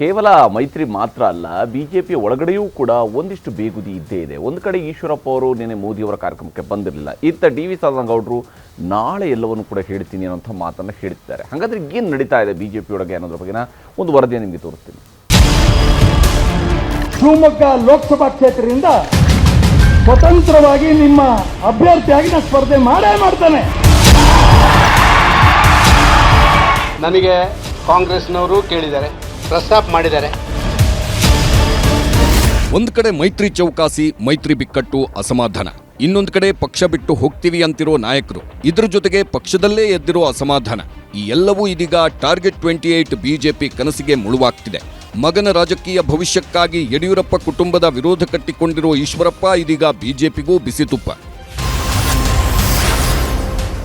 ಕೇವಲ ಮೈತ್ರಿ ಮಾತ್ರ ಅಲ್ಲ, ಬಿಜೆಪಿಯ ಒಳಗಡೆಯೂ ಕೂಡ ಒಂದಿಷ್ಟು ಬೇಗುದಿ ಇದ್ದೇ ಇದೆ. ಒಂದು ಕಡೆ ಈಶ್ವರಪ್ಪ ಅವರು ನಿನ್ನೆ ಮೋದಿಯವರ ಕಾರ್ಯಕ್ರಮಕ್ಕೆ ಬಂದಿರಲಿಲ್ಲ. ಇತ್ತ ಡಿ ವಿ ಸದಾನಂದಗೌಡರು ನಾಳೆ ಎಲ್ಲವನ್ನು ಕೂಡ ಹೇಳ್ತೀನಿ ಅನ್ನೋಂಥ ಮಾತನ್ನು ಹೇಳ್ತಿದ್ದಾರೆ. ಹಾಗಾದ್ರೆ ಏನು ನಡೀತಾ ಇದೆ ಬಿಜೆಪಿಯೊಳಗೆ ಅನ್ನೋದ್ರ ಬಗ್ಗೆನ ಒಂದು ವರದಿಯನ್ನು ನಿಮಗೆ ತೋರಿಸ್ತೀನಿ. ಶಿವಮೊಗ್ಗ ಲೋಕಸಭಾ ಕ್ಷೇತ್ರದಿಂದ ಸ್ವತಂತ್ರವಾಗಿ ನಿಮ್ಮ ಅಭ್ಯರ್ಥಿಯಾಗಿ ನಾನು ಸ್ಪರ್ಧೆ ಮಾಡ್ತಾನೆ. ನನಗೆ ಕಾಂಗ್ರೆಸ್ನವರು ಕೇಳಿದ್ದಾರೆ, ಪ್ರಸ್ತಾಪ ಮಾಡಿದ್ದಾರೆ. ಒಂದು ಕಡೆ ಮೈತ್ರಿ ಚೌಕಾಸಿ, ಮೈತ್ರಿ ಬಿಕ್ಕಟ್ಟು, ಅಸಮಾಧಾನ. ಇನ್ನೊಂದು ಕಡೆ ಪಕ್ಷ ಬಿಟ್ಟು ಹೋಗ್ತೀವಿ ಅಂತಿರೋ ನಾಯಕರು, ಇದರ ಜೊತೆಗೆ ಪಕ್ಷದಲ್ಲೇ ಎದ್ದಿರೋ ಅಸಮಾಧಾನ. ಈ ಎಲ್ಲವೂ ಇದೀಗ ಟಾರ್ಗೆಟ್ 28 ಬಿಜೆಪಿ ಕನಸಿಗೆ ಮುಳುವಾಗ್ತಿದೆ. ಮಗನ ರಾಜಕೀಯ ಭವಿಷ್ಯಕ್ಕಾಗಿ ಯಡಿಯೂರಪ್ಪ ಕುಟುಂಬದ ವಿರೋಧ ಕಟ್ಟಿಕೊಂಡಿರೋ ಈಶ್ವರಪ್ಪ ಇದೀಗ ಬಿಜೆಪಿಗೂ ಬಿಸಿ ತುಪ್ಪ.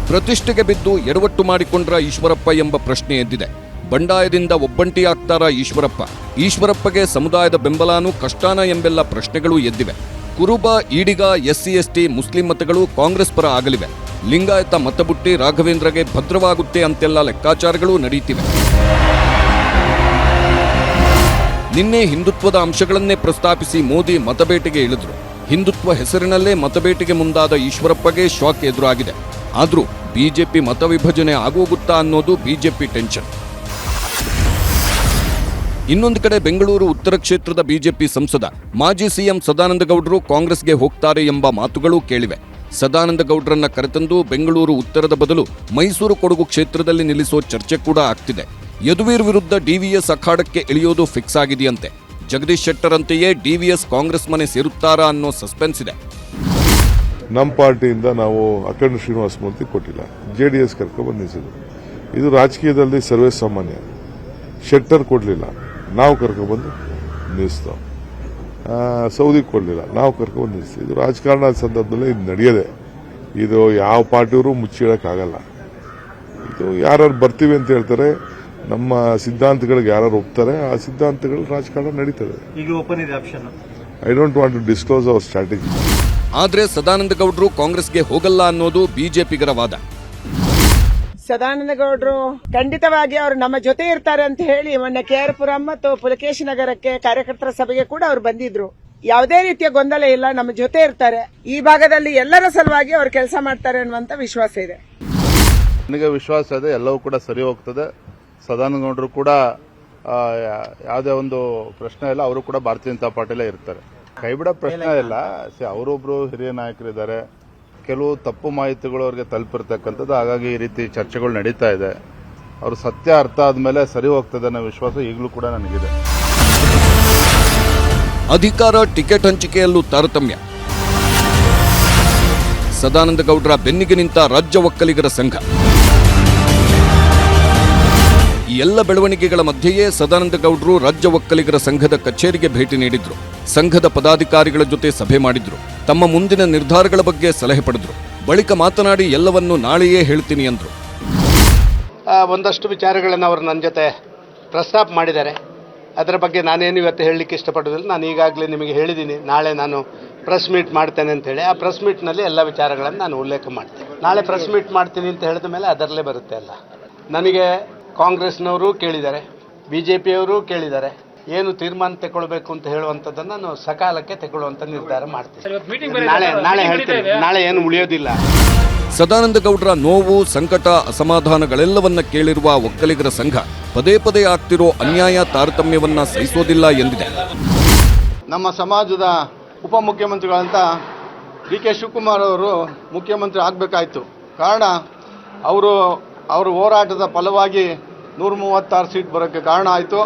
ಪ್ರತಿಷ್ಠೆಗೆ ಬಿದ್ದು ಎಡವಟ್ಟು ಮಾಡಿಕೊಂಡ್ರ ಈಶ್ವರಪ್ಪ ಎಂಬ ಪ್ರಶ್ನೆ ಎದ್ದಿದೆ. ಬಂಡಾಯದಿಂದ ಒಬ್ಬಂಟಿಯಾಗ್ತಾರಾ ಈಶ್ವರಪ್ಪ? ಈಶ್ವರಪ್ಪಗೆ ಸಮುದಾಯದ ಬೆಂಬಲನೂ ಕಷ್ಟಾನ ಎಂಬೆಲ್ಲ ಪ್ರಶ್ನೆಗಳು ಎದ್ದಿವೆ. ಕುರುಬ, ಈಡಿಗ, SC/ST, ಮುಸ್ಲಿಂ ಮತಗಳು ಕಾಂಗ್ರೆಸ್ ಪರ ಆಗಲಿವೆ. ಲಿಂಗಾಯತ ಮತಬುಟ್ಟಿ ರಾಘವೇಂದ್ರಗೆ ಭದ್ರವಾಗುತ್ತೆ ಅಂತೆಲ್ಲ ಲೆಕ್ಕಾಚಾರಗಳು ನಡೆಯುತ್ತಿವೆ. ನಿನ್ನೆ ಹಿಂದುತ್ವದ ಅಂಶಗಳನ್ನೇ ಪ್ರಸ್ತಾಪಿಸಿ ಮೋದಿ ಮತಬೇಟೆಗೆ ಇಳಿದ್ರು. ಹಿಂದುತ್ವ ಹೆಸರಿನಲ್ಲೇ ಮತಬೇಟೆಗೆ ಮುಂದಾದ ಈಶ್ವರಪ್ಪಗೆ ಶಾಕ್ ಎದುರಾಗಿದೆ. ಆದರೂ ಬಿಜೆಪಿ ಮತ ವಿಭಜನೆ ಆಗೋಗುತ್ತಾ ಅನ್ನೋದು ಬಿಜೆಪಿ ಟೆನ್ಷನ್. ಇನ್ನೊಂದು ಕಡೆ ಬೆಂಗಳೂರು ಉತ್ತರ ಕ್ಷೇತ್ರದ ಬಿಜೆಪಿ ಸಂಸದ ಮಾಜಿ ಸಿಎಂ ಸದಾನಂದಗೌಡರು ಕಾಂಗ್ರೆಸ್ಗೆ ಹೋಗ್ತಾರೆ ಎಂಬ ಮಾತುಗಳೂ ಕೇಳಿವೆ. ಸದಾನಂದಗೌಡರನ್ನ ಕರೆತಂದು ಬೆಂಗಳೂರು ಉತ್ತರದ ಬದಲು ಮೈಸೂರು ಕೊಡಗು ಕ್ಷೇತ್ರದಲ್ಲಿ ನಿಲ್ಲಿಸೋ ಚರ್ಚೆ ಕೂಡ ಆಗ್ತಿದೆ. ಯದುವೀರ್ ವಿರುದ್ಧ DVS ಅಖಾಡಕ್ಕೆ ಇಳಿಯೋದು ಫಿಕ್ಸ್ ಆಗಿದೆಯಂತೆ. ಜಗದೀಶ್ ಶೆಟ್ಟರ್ ಅಂತೆಯೇ DVS ಕಾಂಗ್ರೆಸ್ ಮನೆ ಸೇರುತ್ತಾರಾ ಅನ್ನೋ ಸಸ್ಪೆನ್ಸ್ ಇದೆ. ನಮ್ಮ ಪಾರ್ಟಿಯಿಂದ ನಾವು ಅಖಂಡ ಶ್ರೀನಿವಾಸ ಮೂರ್ತಿ ಕೊಟ್ಟಿಲ್ಲ, JDS ಕರ್ಕೊಂಡ್ಬಂದು ನಿಲ್ಲಿಸಿದ್ರು. ಇದು ರಾಜಕೀಯದಲ್ಲಿ ಸರ್ವೇ ಸಾಮಾನ್ಯ. ಶೆಟ್ಟರ್ ಕೊಡಲಿಲ್ಲ, ನಾವು ಕರ್ಕೊಂಡ್ಬಂದು ನಿಲ್ಲಿಸ್ತಾವ. ಸೌದಿ ಕೊಡಲಿಲ್ಲ, ನಾವು ಕರ್ಕೊಂಡ್ಬಂದು ನಿಲ್ಲಿಸ್ತೀವಿ. ಇದು ರಾಜಕಾರಣ ಸಂದರ್ಭದಲ್ಲಿ ಇದು ನಡೆಯದೆ. ಇದು ಯಾವ ಪಾರ್ಟಿಯವರು ಮುಚ್ಚಿಡಕ್ಕಾಗಲ್ಲ. ಇದು ಯಾರು ಬರ್ತೀವಿ ಅಂತ ಹೇಳ್ತಾರೆ, ನಮ್ಮ ಸಿದ್ಧಾಂತಗಳಿಗೆ ಯಾರು ಒಪ್ತಾರೆ, ಆ ಸಿದ್ಧಾಂತಗಳು ರಾಜಕಾರಣ ನಡೀತದೆ. I don't want to disclose our strategy. ಆದ್ರೆ ಸದಾನಂದಗೌಡರು ಕಾಂಗ್ರೆಸ್ಗೆ ಹೋಗಲ್ಲ ಅನ್ನೋದು ಬಿಜೆಪಿಗರ ವಾದ. ಸದಾನಂದಗೌಡರು ಖಂಡಿತವಾಗಿ ಅವರು ನಮ್ಮ ಜೊತೆ ಇರ್ತಾರೆ ಅಂತ ಹೇಳಿ ಮೊನ್ನೆ KR ಪುರಂ ಮತ್ತು ಪುಲಕೇಶ್ ನಗರಕ್ಕೆ ಕಾರ್ಯಕರ್ತರ ಸಭೆಗೆ ಕೂಡ ಅವರು ಬಂದಿದ್ರು. ಯಾವುದೇ ರೀತಿಯ ಗೊಂದಲ ಇಲ್ಲ, ನಮ್ಮ ಜೊತೆ ಇರ್ತಾರೆ. ಈ ಭಾಗದಲ್ಲಿ ಎಲ್ಲರ ಸಲುವಾಗಿ ಅವರು ಕೆಲಸ ಮಾಡ್ತಾರೆ ಅನ್ನುವಂತ ವಿಶ್ವಾಸ ಇದೆ. ನನಗೆ ವಿಶ್ವಾಸ ಇದೆ, ಎಲ್ಲವೂ ಕೂಡ ಸರಿ ಹೋಗ್ತದೆ. ಸದಾನಂದಗೌಡರು ಕೂಡ ಯಾವುದೇ ಒಂದು ಪ್ರಶ್ನೆ ಇಲ್ಲ, ಅವರು ಕೂಡ ಭಾರತೀಯ ಜನತಾ ಪಾರ್ಟಿಲೇ ಇರ್ತಾರೆ. ಕೈಬಿಡೋ ಪ್ರಶ್ನೆ ಇಲ್ಲ. ಅವರೊಬ್ರು ಹಿರಿಯ ನಾಯಕರಿದ್ದಾರೆ, ಕೆಲವು ತಪ್ಪು ಮಾಹಿತಿಗಳು ಅವ್ರಿಗೆ ತಲುಪಿರ್ತಕ್ಕಂಥದ್ದು. ಹಾಗಾಗಿ ಈ ರೀತಿ ಚರ್ಚೆಗಳು ನಡೀತಾ ಇದೆ. ಅವರು ಸತ್ಯ ಅರ್ಥ ಆದ್ಮೇಲೆ ಸರಿ ಹೋಗ್ತದೆ ಅನ್ನೋ ವಿಶ್ವಾಸ ಈಗಲೂ ಕೂಡ ನನಗಿದೆ. ಅಧಿಕಾರ, ಟಿಕೆಟ್ ಹಂಚಿಕೆಯಲ್ಲೂ ತಾರತಮ್ಯ. ಸದಾನಂದಗೌಡರ ಬೆನ್ನಿಗೆ ನಿಂತ ರಾಜ್ಯ ಒಕ್ಕಲಿಗರ ಸಂಘ. ಈ ಎಲ್ಲ ಬೆಳವಣಿಗೆಗಳ ಮಧ್ಯೆಯೇ ಸದಾನಂದಗೌಡರು ರಾಜ್ಯ ಒಕ್ಕಲಿಗರ ಸಂಘದ ಕಚೇರಿಗೆ ಭೇಟಿ ನೀಡಿದ್ರು. ಸಂಘದ ಪದಾಧಿಕಾರಿಗಳ ಜೊತೆ ಸಭೆ ಮಾಡಿದ್ರು. ತಮ್ಮ ಮುಂದಿನ ನಿರ್ಧಾರಗಳ ಬಗ್ಗೆ ಸಲಹೆ ಪಡೆದ್ರು. ಬಳಿಕ ಮಾತನಾಡಿ ಎಲ್ಲವನ್ನೂ ನಾಳೆಯೇ ಹೇಳ್ತೀನಿ ಅಂದ್ರು. ಒಂದಷ್ಟು ವಿಚಾರಗಳನ್ನು ಅವರು ನನ್ನ ಜೊತೆ ಪ್ರಸ್ತಾಪ ಮಾಡಿದ್ದಾರೆ. ಅದರ ಬಗ್ಗೆ ನಾನೇನು ಇವತ್ತು ಹೇಳಲಿಕ್ಕೆ ಇಷ್ಟಪಡೋದಿಲ್ಲ. ನಾನು ಈಗಾಗಲೇ ನಿಮಗೆ ಹೇಳಿದ್ದೀನಿ, ನಾಳೆ ನಾನು ಪ್ರೆಸ್ ಮೀಟ್ ಮಾಡ್ತೇನೆ ಅಂತೇಳಿ. ಆ ಪ್ರೆಸ್ ಮೀಟ್ನಲ್ಲಿ ಎಲ್ಲ ವಿಚಾರಗಳನ್ನು ನಾನು ಉಲ್ಲೇಖ ಮಾಡ್ತೇನೆ. ನಾಳೆ ಪ್ರೆಸ್ ಮೀಟ್ ಮಾಡ್ತೀನಿ ಅಂತ ಹೇಳಿದ ಮೇಲೆ ಅದರಲ್ಲೇ ಬರುತ್ತೆ ಅಲ್ಲ. ನನಗೆ ಕಾಂಗ್ರೆಸ್ನವರು ಕೇಳಿದ್ದಾರೆ, ಬಿಜೆಪಿಯವರು ಕೇಳಿದ್ದಾರೆ. ಏನು ತೀರ್ಮಾನ ತಗೊಳ್ಬೇಕು ಅಂತ ಹೇಳುವಂಥದ್ದನ್ನು ನಾನು ಸಕಾಲಕ್ಕೆ ತಗೊಳ್ಳುವಂತ ನಿರ್ಧಾರ ಮಾಡ್ತೀನಿ. ನಾಳೆ ಹೇಳ್ತೀನಿ, ನಾಳೆ ಏನು ಉಳಿಯೋದಿಲ್ಲ. ಸದಾನಂದಗೌಡರ ನೋವು, ಸಂಕಟ, ಅಸಮಾಧಾನಗಳೆಲ್ಲವನ್ನ ಕೇಳಿರುವ ಒಕ್ಕಲಿಗರ ಸಂಘ ಪದೇ ಪದೇ ಆಗ್ತಿರೋ ಅನ್ಯಾಯ, ತಾರತಮ್ಯವನ್ನ ಸಹಿಸೋದಿಲ್ಲ ಎಂದಿದೆ. ನಮ್ಮ ಸಮಾಜದ ಉಪಮುಖ್ಯಮಂತ್ರಿಗಳಂತ DK ಶಿವಕುಮಾರ್ ಅವರು ಮುಖ್ಯಮಂತ್ರಿ ಆಗಬೇಕಾಯಿತು. ಕಾರಣ ಅವರು ಹೋರಾಟದ ಫಲವಾಗಿ 136 ಸೀಟ್ ಬರೋಕ್ಕೆ ಕಾರಣ ಆಯಿತು.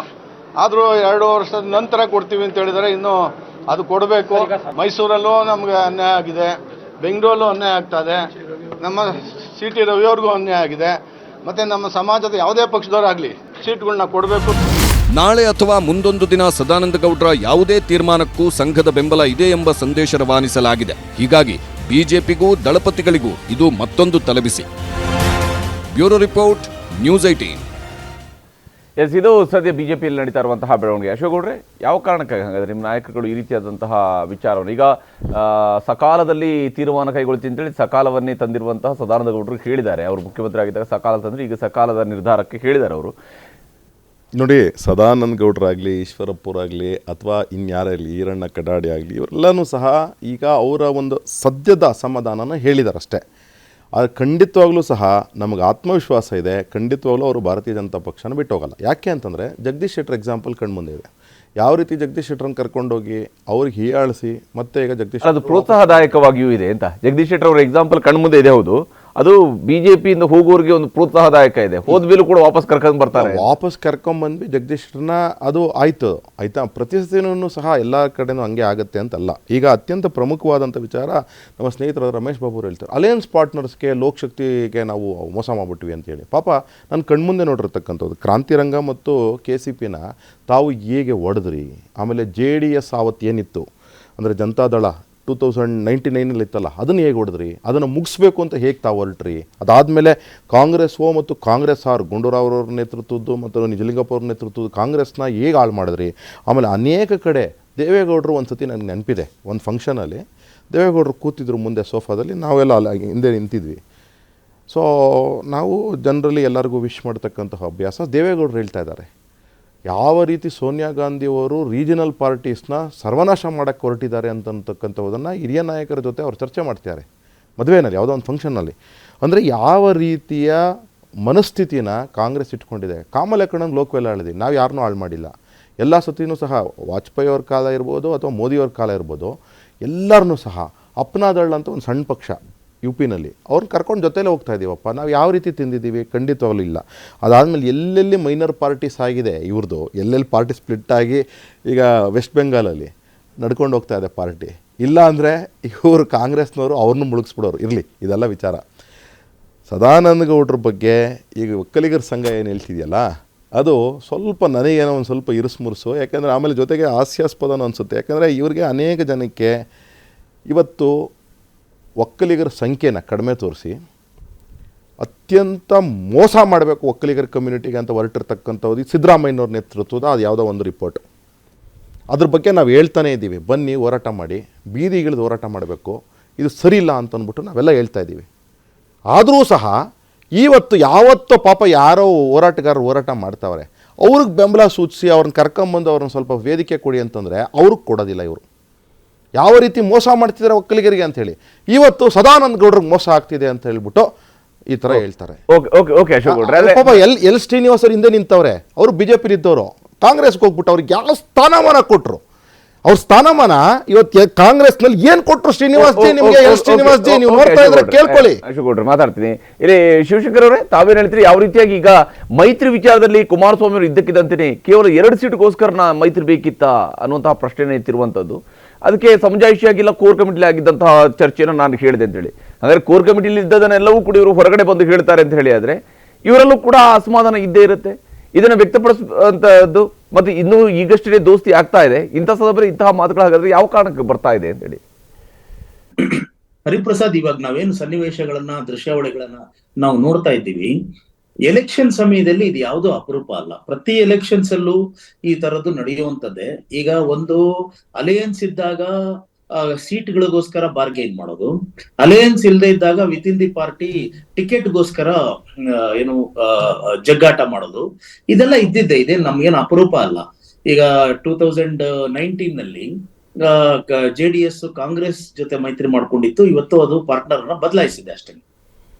ಆದರೂ 2 ವರ್ಷದ ನಂತರ ಕೊಡ್ತೀವಿ ಅಂತ ಹೇಳಿದರೆ ಇನ್ನೂ ಅದು ಕೊಡಬೇಕು. ಮೈಸೂರಲ್ಲೂ ನಮಗೆ ಅನ್ಯಾಯ ಆಗಿದೆ, ಬೆಂಗಳೂರಲ್ಲೂ ಅನ್ಯಾಯ ಆಗ್ತಾ ಇದೆ, ನಮ್ಮ CT ರವಿಯವ್ರಿಗೂ ಅನ್ಯಾಯ ಆಗಿದೆ. ಮತ್ತು ನಮ್ಮ ಸಮಾಜದ ಯಾವುದೇ ಪಕ್ಷದವರಾಗಲಿ ಸೀಟ್ಗಳನ್ನ ಕೊಡಬೇಕು. ನಾಳೆ ಅಥವಾ ಮುಂದೊಂದು ದಿನ ಸದಾನಂದಗೌಡರ ಯಾವುದೇ ತೀರ್ಮಾನಕ್ಕೂ ಸಂಘದ ಬೆಂಬಲ ಇದೆ ಎಂಬ ಸಂದೇಶ ರವಾನಿಸಲಾಗಿದೆ. ಹೀಗಾಗಿ ಬಿಜೆಪಿಗೂ ದಳಪತಿಗಳಿಗೂ ಇದು ಮತ್ತೊಂದು ತಲೆಬಿಸಿ. Bureau report, news 18. ಎಸ್, ಇದು ಸದ್ಯ ಬಿಜೆಪಿಯಲ್ಲಿ ನಡೀತಾ ಇರುವಂತಹ ಬೆಳವಣಿಗೆ. ಅಶೋಕ್, ಯಾವ ಕಾರಣಕ್ಕಾಗಿ ಹಾಗಾದ್ರೆ ನಿಮ್ಮ ನಾಯಕರುಗಳು ಈ ರೀತಿಯಾದಂತಹ ವಿಚಾರವನ್ನು ಈಗ ಸಕಾಲದಲ್ಲಿ ತೀರ್ಮಾನ ಕೈಗೊಳ್ತೀನಿ ಅಂತೇಳಿ ಸಕಾಲವನ್ನೇ ತಂದಿರುವಂತಹ ಸದಾನಂದಗೌಡರು ಹೇಳಿದ್ದಾರೆ. ಅವರು ಮುಖ್ಯಮಂತ್ರಿ ಆಗಿದ್ದಾಗ ಸಕಾಲ ತಂದ್ರೆ ಈಗ ಸಕಾಲದ ನಿರ್ಧಾರಕ್ಕೆ ಹೇಳಿದ್ದಾರೆ ಅವರು. ನೋಡಿ, ಸದಾನಂದ ಗೌಡರಾಗಲಿ, ಈಶ್ವರಪ್ಪರಾಗಲಿ, ಅಥವಾ ಇನ್ಯಾರಾಗಲಿ, ಈರಣ್ಣ ಕಡಾಡಿ ಆಗಲಿ, ಇವರೆಲ್ಲನೂ ಸಹ ಈಗ ಅವರ ಒಂದು ಸದ್ಯದ ಅಸಮಾಧಾನನ ಹೇಳಿದ್ದಾರೆ ಅಷ್ಟೇ. ಆದರೆ ಖಂಡಿತವಾಗ್ಲೂ ಸಹ ನಮಗೆ ಆತ್ಮವಿಶ್ವಾಸ ಇದೆ, ಖಂಡಿತವಾಗ್ಲೂ ಅವರು ಭಾರತೀಯ ಜನತಾ ಪಕ್ಷನ ಬಿಟ್ಟು ಹೋಗಲ್ಲ. ಯಾಕೆ ಅಂತಂದರೆ ಜಗದೀಶ್ ಶೆಟ್ಟರ್ ಎಕ್ಸಾಂಪಲ್ ಕಣ್ಮುಂದೆ ಇದೆ. ಯಾವ ರೀತಿ ಜಗದೀಶ್ ಶೆಟ್ಟರನ್ನು ಕರ್ಕೊಂಡೋಗಿ ಅವ್ರಿಗೆ ಹೀಯಾಳಿಸಿ ಮತ್ತೆ ಈಗ ಜಗದೀಶ್ ಅದು ಪ್ರೋತ್ಸಾಹದಾಯಕವಾಗಿಯೂ ಇದೆ ಅಂತ ಜಗದೀಶ್ ಶೆಟ್ಟರ್ ಅವರ ಎಕ್ಸಾಂಪಲ್ ಕಣ್ಮುಂದೆ ಇದೆ. ಹೌದು, ಅದು ಬಿಜೆಪಿಯಿಂದ ಹೋಗೋರಿಗೆ ಒಂದು ಪ್ರೋತ್ಸಾಹದಾಯಕ ಇದೆ. ಹೋದ್ಮೇಲೂ ಕೂಡ ವಾಪಸ್ ಕರ್ಕೊಂಡು ಬರ್ತಾರೆ. ವಾಪಸ್ ಕರ್ಕೊಂಡ್ಬಂದ್ವಿ ಜಗದೀಶ್ ಶೆಟ್ಟರ್ನ, ಅದು ಆಯಿತು ಆಯಿತಾ. ಪ್ರತಿದಿನವೂ ಸಹ ಎಲ್ಲ ಕಡೆನೂ ಹಂಗೆ ಆಗುತ್ತೆ ಅಂತಲ್ಲ. ಈಗ ಅತ್ಯಂತ ಪ್ರಮುಖವಾದಂಥ ವಿಚಾರ ನಮ್ಮ ಸ್ನೇಹಿತರಾದ ರಮೇಶ್ ಬಾಬು ಅವರು ಹೇಳ್ತಾರೆ, ಅಲಯನ್ಸ್ ಪಾರ್ಟ್ನರ್ಸ್ಗೆ ಲೋಕಶಕ್ತಿಗೆ ನಾವು ಮೋಸ ಮಾಡಿಬಿಟ್ವಿ ಅಂತೇಳಿ. ಪಾಪ ನನ್ನ ಕಣ್ಮುಂದೆ ನೋಡಿರ್ತಕ್ಕಂಥದ್ದು ಕ್ರಾಂತಿರಂಗ ಮತ್ತು KCPನ ತಾವು ಹೇಗೆ ಹೊಡೆದ್ರಿ. ಆಮೇಲೆ JDS ಆವತ್ತು ಏನಿತ್ತು ಅಂದರೆ ಜನತಾದಳ 2099 ಇತ್ತಲ್ಲ, ಅದನ್ನು ಹೇಗೆ ಹೊಡೆದ್ರಿ, ಅದನ್ನು ಮುಗಿಸ್ಬೇಕು ಅಂತ ಹೇಗೆ ತಾವು ಹೊರಟ್ರಿ. ಅದಾದಮೇಲೆ ಕಾಂಗ್ರೆಸ್ ಮತ್ತು ಕಾಂಗ್ರೆಸ್ ಗುಂಡೂರಾವ್ ಅವ್ರ ನೇತೃತ್ವದ್ದು ಮತ್ತು ನಿಜಲಿಂಗಪ್ಪ ಅವ್ರ ನೇತೃತ್ವದ್ದು ಕಾಂಗ್ರೆಸ್ನ ಹೇಗೆ ಹಾಳು ಮಾಡಿದ್ರಿ. ಆಮೇಲೆ ಅನೇಕ ಕಡೆ ದೇವೇಗೌಡರು ಒಂದು ಸತಿ ನನಗೆ ನೆನಪಿದೆ, ಒಂದು ಫಂಕ್ಷನಲ್ಲಿ ದೇವೇಗೌಡರು ಕೂತಿದ್ರು ಮುಂದೆ ಸೋಫಾದಲ್ಲಿ, ನಾವೆಲ್ಲ ಅಲ್ಲ ಹಿಂದೆ ನಿಂತಿದ್ವಿ. ಸೊ ನಾವು ಜನರಲಿ ಎಲ್ಲರಿಗೂ ವಿಶ್ ಮಾಡ್ತಕ್ಕಂತಹ ಅಭ್ಯಾಸ. ದೇವೇಗೌಡರು ಹೇಳ್ತಾ ಇದ್ದಾರೆ, ಯಾವ ರೀತಿ ಸೋನಿಯಾ ಗಾಂಧಿಯವರು ರೀಜನಲ್ ಪಾರ್ಟೀಸ್ನ ಸರ್ವನಾಶ ಮಾಡೋಕ್ಕೆ ಹೊರಟಿದ್ದಾರೆ ಅಂತಕ್ಕಂಥದ್ದನ್ನು ಹಿರಿಯ ನಾಯಕರ ಜೊತೆ ಅವ್ರು ಚರ್ಚೆ ಮಾಡ್ತಿದ್ದಾರೆ ಮದುವೆನಲ್ಲಿ, ಯಾವುದೋ ಒಂದು ಫಂಕ್ಷನ್ನಲ್ಲಿ. ಅಂದರೆ ಯಾವ ರೀತಿಯ ಮನಸ್ಥಿತಿನ ಕಾಂಗ್ರೆಸ್ ಇಟ್ಕೊಂಡಿದೆ. ಕಾಮಲೆಕ್ಕಣ್ಣನ ಲೋಕವೆಲ್ಲ ಹೇಳಿದ್ವಿ, ನಾವು ಯಾರನ್ನೂ ಹಾಳು ಮಾಡಿಲ್ಲ. ಎಲ್ಲ ಸತಿನೂ ಸಹ ವಾಜಪೇಯಿ ಅವ್ರ ಕಾಲ ಇರ್ಬೋದು ಅಥವಾ ಮೋದಿಯವ್ರ ಕಾಲ ಇರ್ಬೋದು, ಎಲ್ಲರನ್ನೂ ಸಹ ಅಪ್ನಾದಳ್ ಅಂತ ಒಂದು ಸಣ್ಣ ಪಕ್ಷ UPನಲ್ಲಿ ಅವ್ರನ್ನ ಕರ್ಕೊಂಡು ಜೊತೆಲೇ ಹೋಗ್ತಾ ಇದ್ದೀವಪ್ಪ. ನಾವು ಯಾವ ರೀತಿ ತಿಂದಿದ್ದೀವಿ, ಖಂಡಿತವಾಗ್ಲೂ ಇಲ್ಲ. ಅದಾದಮೇಲೆ ಎಲ್ಲೆಲ್ಲಿ ಮೈನರ್ ಪಾರ್ಟೀಸ್ ಆಗಿದೆ ಇವ್ರದ್ದು, ಎಲ್ಲೆಲ್ಲಿ ಪಾರ್ಟಿ ಸ್ಪ್ಲಿಟ್ ಆಗಿ ಈಗ ವೆಸ್ಟ್ ಬೆಂಗಾಲಲ್ಲಿ ನಡ್ಕೊಂಡು ಹೋಗ್ತಾ ಇದೆ ಪಾರ್ಟಿ. ಇಲ್ಲ ಅಂದರೆ ಇವರು ಕಾಂಗ್ರೆಸ್ನವರು ಅವ್ರನ್ನೂ ಮುಳುಗಿಸ್ಬಿಡೋರು. ಇರಲಿ, ಇದೆಲ್ಲ ವಿಚಾರ. ಸದಾನಂದ ಗೌಡ್ರ ಬಗ್ಗೆ ಈಗ ಒಕ್ಕಲಿಗರ ಸಂಘ ಏನು ಹೇಳ್ತಿದೆಯಲ್ಲ, ಅದು ಸ್ವಲ್ಪ ನನಗೇನೋ ಒಂದು ಸ್ವಲ್ಪ ಇರುಸು. ಯಾಕೆಂದರೆ ಆಮೇಲೆ ಜೊತೆಗೆ ಹಾಸ್ಯಾಸ್ಪದನೂ ಅನಿಸುತ್ತೆ. ಯಾಕೆಂದರೆ ಇವ್ರಿಗೆ ಅನೇಕ ಜನಕ್ಕೆ ಇವತ್ತು ಒಕ್ಕಲಿಗರ ಸಂಖ್ಯೆನ ಕಡಿಮೆ ತೋರಿಸಿ ಅತ್ಯಂತ ಮೋಸ ಮಾಡಬೇಕು ಒಕ್ಕಲಿಗರ ಕಮ್ಯುನಿಟಿಗೆ ಅಂತ ಹೊರಟಿರ್ತಕ್ಕಂಥದ್ದು ಸಿದ್ದರಾಮಯ್ಯನವ್ರ ನೇತೃತ್ವದ ಅದು ಯಾವುದೋ ಒಂದು ರಿಪೋರ್ಟ್. ಅದ್ರ ಬಗ್ಗೆ ನಾವು ಹೇಳ್ತಾನೇ ಇದ್ದೀವಿ, ಬನ್ನಿ ಹೋರಾಟ ಮಾಡಿ, ಬೀದಿಗಿಳಿದು ಹೋರಾಟ ಮಾಡಬೇಕು, ಇದು ಸರಿ ಇಲ್ಲ ಅಂತಂದ್ಬಿಟ್ಟು ನಾವೆಲ್ಲ ಹೇಳ್ತಾ ಇದ್ದೀವಿ. ಆದರೂ ಸಹ ಇವತ್ತು ಯಾವತ್ತೋ ಪಾಪ ಯಾರೋ ಹೋರಾಟಗಾರರು ಹೋರಾಟ ಮಾಡ್ತಾವ್ರೆ, ಅವ್ರಿಗೆ ಬೆಂಬಲ ಸೂಚಿಸಿ ಅವ್ರನ್ನ ಕರ್ಕೊಂಬಂದು ಅವ್ರನ್ನ ಸ್ವಲ್ಪ ವೇದಿಕೆ ಕೊಡಿ ಅಂತಂದರೆ ಅವ್ರಿಗೆ ಕೊಡೋದಿಲ್ಲ. ಇವರು ಯಾವ ರೀತಿ ಮೋಸ ಮಾಡ್ತಿದ್ದಾರೆ ಒಕ್ಕಲಿಗರಿಗೆ ಅಂಥೇಳಿ, ಇವತ್ತು ಸದಾನಂದ ಗೌಡ್ರಿಗೆ ಮೋಸ ಆಗ್ತಿದೆ ಅಂತ ಹೇಳ್ಬಿಟ್ಟು ಈ ಥರ ಹೇಳ್ತಾರೆ. ಪಾಪ ಎಲ್ ಶ್ರೀನಿವಾಸರು ಹಿಂದೆ ನಿಂತವ್ರೆ, ಅವರು BJP ಇದ್ದವರು ಕಾಂಗ್ರೆಸ್ಗೆ ಹೋಗ್ಬಿಟ್ಟು ಅವ್ರಿಗೆ ಯಾವ ಸ್ಥಾನಮಾನ ಕೊಟ್ಟರು. ಅವ್ರ ಸ್ಥಾನಮಾನ ಇವತ್ತು ಕಾಂಗ್ರೆಸ್ನಲ್ಲಿ ಏನು ಕೊಟ್ಟರು ಶ್ರೀನಿವಾಸ್ ಜಿ ನಿಮಗೆ. ಎಲ್ ಶ್ರೀನಿವಾಸ್ ಜಿ ನೀವು ನೋಡ್ತಾ ಇದ್ರೆ ಕೇಳ್ಕೊಳ್ಳಿ. ಅಶೋಕ್ ಮಾತಾಡ್ತೀನಿ. ಇಲ್ಲಿ ಶಿವಶಂಕರ್ ಅವರೇ, ತಾವೇನು ಹೇಳ್ತೀರಿ? ಯಾವ ರೀತಿಯಾಗಿ ಈಗ ಮೈತ್ರಿ ವಿಚಾರದಲ್ಲಿ ಕುಮಾರಸ್ವಾಮಿ ಅವರು ಇದ್ದಕ್ಕಿದ್ದಂತೆ ಕೇವಲ 2 ಸೀಟ್ಗೋಸ್ಕರ ಮೈತ್ರಿ ಬೇಕಿತ್ತ ಅನ್ನುವಂತಹ ಪ್ರಶ್ನೆ ಎತ್ತಿರುವಂಥದ್ದು. ಅದಕ್ಕೆ ಸಮಜಾಯಿಷಿಯಾಗಿಲ್ಲ ಕೋರ್ ಕಮಿಟಿಲಿ ಆಗಿದ್ದಂತಹ ಚರ್ಚೆಯನ್ನು ನಾನು ಹೇಳಿದೆ ಅಂತೇಳಿ. ಅಂದರೆ ಕೋರ್ ಕಮಿಟಿಲಿ ಇದ್ದದನ್ನೆಲ್ಲವೂ ಕೂಡ ಇವರು ಹೊರಗಡೆ ಬಂದು ಹೇಳ್ತಾರೆ ಅಂತ ಹೇಳಿ ಆದರೆ ಇವರಲ್ಲೂ ಕೂಡ ಅಸಮಾಧಾನ ಇದ್ದೇ ಇರುತ್ತೆ. ಇದನ್ನು ವ್ಯಕ್ತಪಡಿಸುವಂಥದ್ದು ಮತ್ತು ಇನ್ನೂ ಈಗಷ್ಟೇ ದೋಸ್ತಿ ಆಗ್ತಾ ಇದೆ. ಇಂಥ ಸಂದರ್ಭದಲ್ಲಿ ಇಂತಹ ಮಾತುಗಳು ಹಾಗಾದ್ರೆ ಯಾವ ಕಾರಣಕ್ಕೆ ಬರ್ತಾ ಇದೆ ಅಂತೇಳಿ? ಹರಿಪ್ರಸಾದ್, ಇವಾಗ ನಾವೇನು ಸನ್ನಿವೇಶಗಳನ್ನ ದೃಶ್ಯಾವಳಿಗಳನ್ನ ನಾವು ನೋಡ್ತಾ ಇದ್ದೀವಿ, ಎಲೆಕ್ಷನ್ ಸಮಯದಲ್ಲಿ ಇದು ಯಾವುದೋ ಅಪರೂಪ ಅಲ್ಲ. ಪ್ರತಿ ಎಲೆಕ್ಷನ್ಸ್ ಅಲ್ಲೂ ಈ ತರದ್ದು ನಡೆಯುವಂತದ್ದೇ. ಈಗ ಒಂದು ಅಲಯನ್ಸ್ ಇದ್ದಾಗ ಸೀಟ್ಗಳಿಗೋಸ್ಕರ ಬಾರ್ಗೇನ್ ಮಾಡೋದು, ಅಲಯನ್ಸ್ ಇಲ್ಲದೆ ಇದ್ದಾಗ ವಿತ್ ಇನ್ ದಿ ಪಾರ್ಟಿ ಟಿಕೆಟ್ಗೋಸ್ಕರ ಏನು ಜಗ್ಗಾಟ ಮಾಡೋದು, ಇದೆಲ್ಲ ಇದ್ದಿದ್ದೆ. ಇದೇನು ನಮ್ಗೇನು ಅಪರೂಪ ಅಲ್ಲ. ಈಗ 2019 JDS ಕಾಂಗ್ರೆಸ್ ಜೊತೆ ಮೈತ್ರಿ ಮಾಡ್ಕೊಂಡಿತ್ತು, ಇವತ್ತು ಅದು ಪಾರ್ಟ್ನರ್ನ ಬದಲಾಯಿಸಿದೆ ಅಷ್ಟೇ.